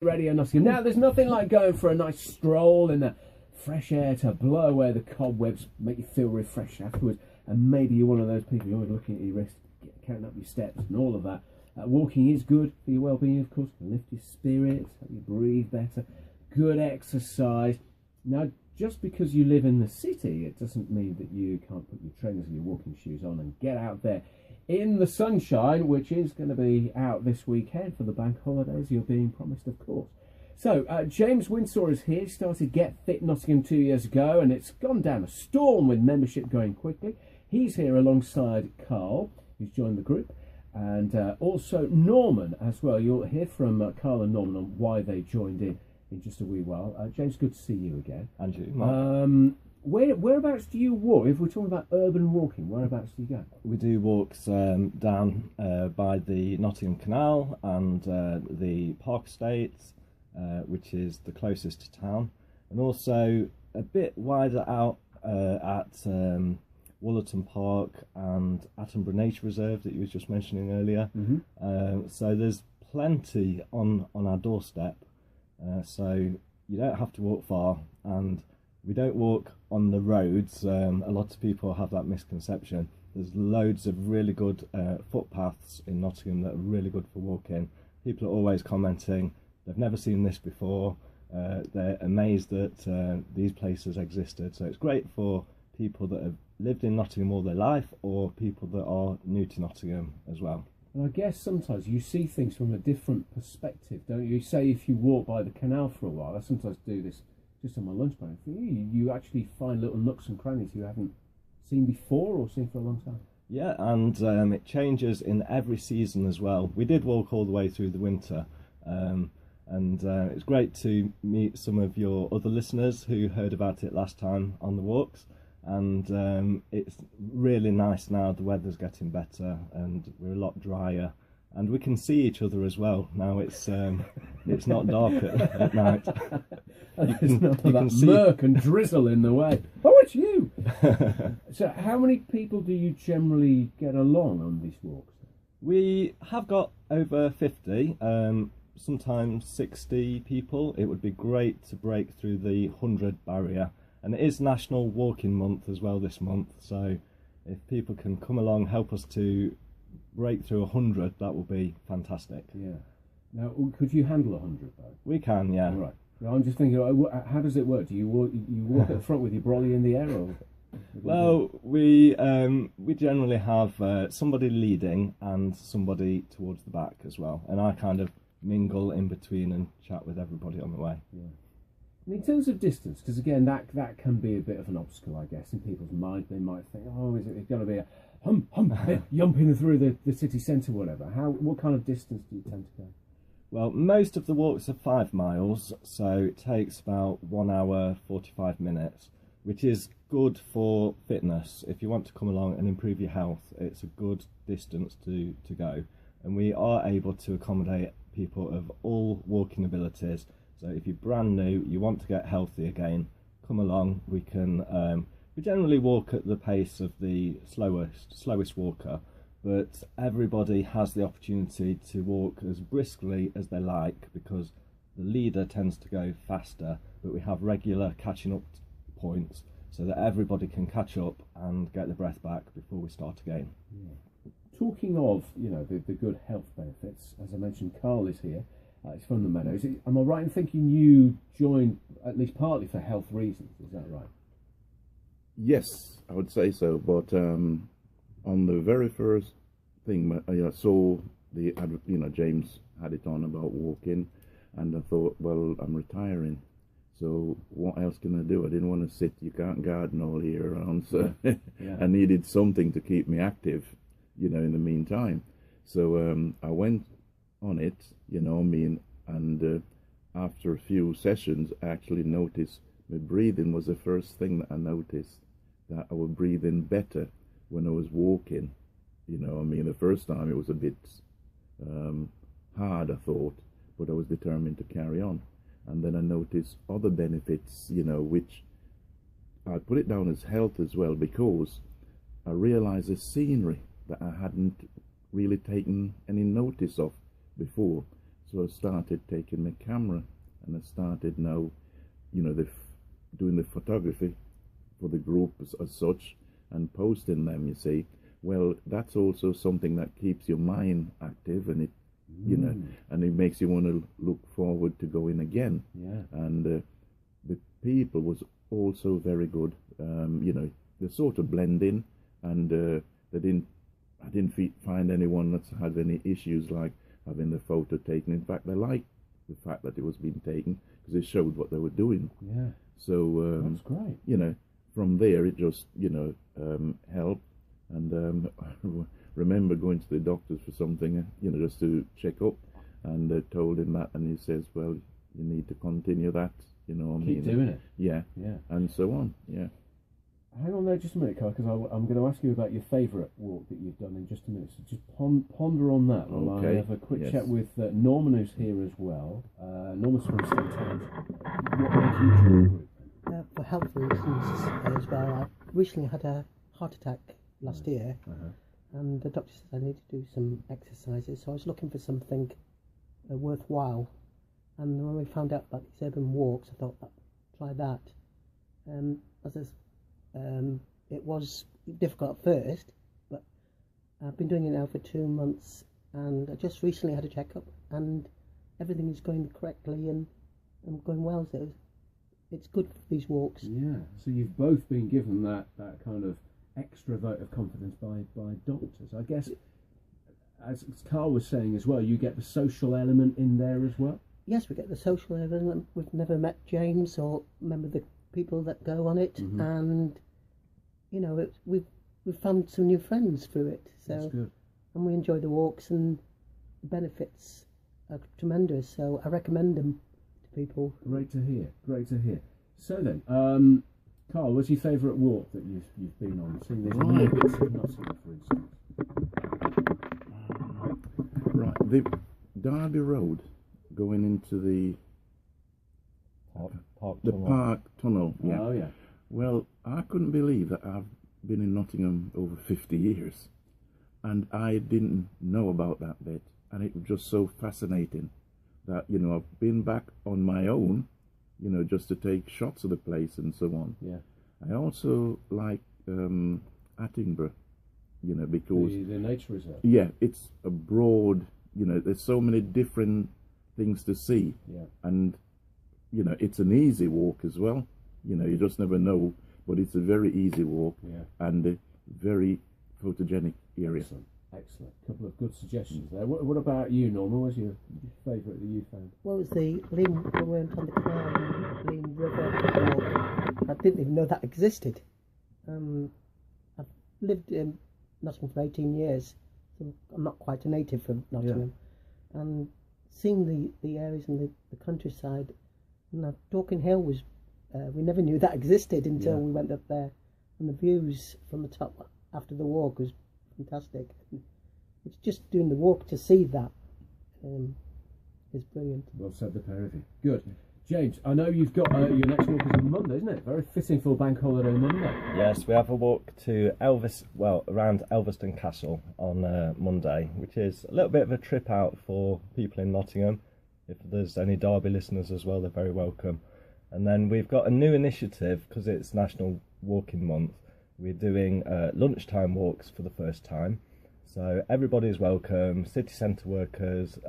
Radio Nottingham. Now, there's nothing like going for a nice stroll in the fresh air to blow away the cobwebs, make you feel refreshed afterwards. And maybe you're one of those people who's always looking at your wrist, counting up your steps and all of that. Walking is good for your well-being, of course. Can lift your spirits, help you breathe better. Good exercise. Now, just because you live in the city, it doesn't mean that you can't put your trainers and your walking shoes on and get out there in the sunshine, which is going to be out this weekend for the bank holidays. You're being promised, of course. So, James Windsor is here. He started Get Fit Nottingham 2 years ago, and it's gone down a storm with membership going quickly. He's here alongside Carl, who's joined the group, and also Norman as well. You'll hear from Carl and Norman on why they joined in just a wee while. James, good to see you again. And you, Mark. Whereabouts do you walk? If we're talking about urban walking, whereabouts do you go? We do walks down by the Nottingham Canal and the Park Estate, which is the closest to town, and also a bit wider out at Wollerton Park and Attenborough Nature Reserve that you were just mentioning earlier. So there's plenty on our doorstep, so you don't have to walk far, and we don't walk on the roads. A lot of people have that misconception. There's loads of really good footpaths in Nottingham that are really good for walking. People are always commenting they've never seen this before. They're amazed that these places existed. So it's great for people that have lived in Nottingham all their life, or people that are new to Nottingham as well. And I guess sometimes you see things from a different perspective, don't you? Say if you walk by the canal for a while, I sometimes do this just on my lunch break. You actually find little nooks and crannies you haven't seen before or seen for a long time. Yeah, and it changes in every season as well. We did walk all the way through the winter, and it's great to meet some of your other listeners who heard about it last time on the walks. And it's really nice now. The weather's getting better and we're a lot drier, and we can see each other as well now. It's not dark at night. There's not that murk and drizzle in the way. Oh, it's you! So how many people do you generally get along on these walks? We have got over 50, sometimes 60 people. It would be great to break through the 100 barrier. And it is National Walking Month as well this month, so if people can come along, help us to break through 100, that will be fantastic. Yeah. Now, could you handle 100 though? We can, yeah. All right. Well, I'm just thinking, how does it work? Do you walk at the front with your brolly in the air, or? Well, we generally have somebody leading and somebody towards the back as well, and I kind of mingle in between and chat with everybody on the way. Yeah. And in terms of distance, because again, that can be a bit of an obstacle, I guess, in people's mind. They might think, oh, is it going to be a yumping through the city centre, whatever? What kind of distance do you tend to go? Well, most of the walks are 5 miles, so it takes about 1 hour, 45 minutes, which is good for fitness. If you want to come along and improve your health, it's a good distance to go. And we are able to accommodate people of all walking abilities. So if you're brand new, you want to get healthy again, come along. We can we generally walk at the pace of the slowest walker, but everybody has the opportunity to walk as briskly as they like, because the leader tends to go faster, but we have regular catching up points so that everybody can catch up and get the breath back before we start again. Yeah. Talking of, the good health benefits, as I mentioned, Carl is here. It's from the Meadows. Am I right in thinking you joined at least partly for health reasons? Is that right? Yes, I would say so. But on the very first thing, I saw James had it on about walking, and I thought, well, I'm retiring, so what else can I do? I didn't want to sit. You can't garden all year round, so yeah. I needed something to keep me active, in the meantime. So I went on it, and after a few sessions, I actually noticed my breathing was the first thing that I noticed, that I was breathing better when I was walking. The first time it was a bit hard, I thought, but I was determined to carry on. And then I noticed other benefits, which I put it down as health as well, because I realized the scenery that I hadn't really taken any notice of before. So I started taking my camera, and I started now, doing the photography for the group as such, and posting them, you see. Well, that's also something that keeps your mind active, and and it makes you want to look forward to going again. Yeah. And the people was also very good. They sort of blend in, and I didn't find anyone that's had any issues like having the photo taken. In fact, they liked the fact that it was being taken because it showed what they were doing. Yeah. So That's great. From there it just helped. And I remember going to the doctors for something, just to check up, and told him that, and he says, well, you need to continue that, Keep doing it. Yeah. Yeah. And so on. Yeah. Hang on there just a minute, Carl, because I'm going to ask you about your favourite walk that you've done in just a minute. So just ponder on that while I have a quick chat with Norman, who's here as well. Norman's from St. Anne's. What made you join the group? For health reasons as well. I recently had a heart attack last year, and the doctor said I need to do some exercises, so I was looking for something worthwhile. And when we found out about these urban walks, I thought, try that. It was difficult at first, but I've been doing it now for 2 months, and I just recently had a checkup, and everything is going correctly and going well. So it's good for these walks. Yeah. So you've both been given that kind of extra vote of confidence by doctors. I guess, as Carl was saying as well, you get the social element in there as well. Yes, we get the social element. We've never met James or remember the people that go on it, and we've found some new friends through it. So that's good. And we enjoy the walks, and the benefits are tremendous. So I recommend them to people. Great to hear. Great to hear. So then, Carl, what's your favourite walk that you've been on? Seeing these new bits of Nottingham, for instance. Right, the Derby Road going into the park tunnel. Yeah. Oh yeah. Well, I couldn't believe that I've been in Nottingham over 50 years, and I didn't know about that bit, and it was just so fascinating that I've been back on my own, just to take shots of the place and so on. Yeah. I also like Attenborough, because the nature reserve. Yeah, it's a broad. There's so many different things to see. Yeah. And it's an easy walk as well. You just never know, but it's a very easy walk. Yeah. And a very photogenic area. Excellent. Couple of good suggestions there. What about you, Norman? What was your favourite that you found? What was the Lean, when we went on the canal, Lean River walk? I didn't even know that existed. I've lived in Nottingham for 18 years, so I'm not quite a native from Nottingham. Yeah. And seeing the areas in the countryside, and Dorking Hill was, we never knew that existed until we went up there. And the views from the top after the walk was fantastic. It's just doing the walk to see that is brilliant. Well said, the pair of you. Good. James, I know you've got your next walk is on Monday, isn't it? Very fitting for Bank Holiday Monday. Yes, we have a walk to around Elveston Castle on Monday, which is a little bit of a trip out for people in Nottingham. If there's any Derby listeners as well, they're very welcome. And then we've got a new initiative, because it's National Walking Month. We're doing lunchtime walks for the first time. So everybody's welcome, city centre workers,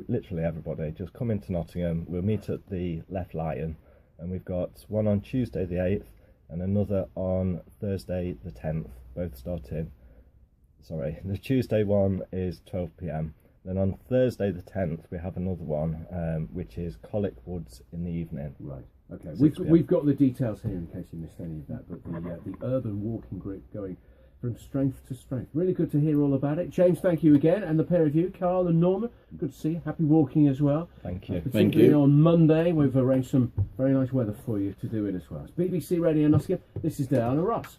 literally everybody. Just come into Nottingham. We'll meet at the Left Lion, and we've got one on Tuesday the 8th and another on Thursday the 10th, both starting. Sorry, the Tuesday one is 12 p.m. Then on Thursday the 10th we have another one, which is Collick Woods in the evening. Right. Okay. We've got the details here in case you missed any of that. But the urban walking group going from strength to strength. Really good to hear all about it. James, thank you again, and the pair of you, Carl and Norman. Good to see you. Happy walking as well. Thank you. Particularly on Monday, we've arranged some very nice weather for you to do it as well. It's BBC Radio Nottingham. This is Diana Ross.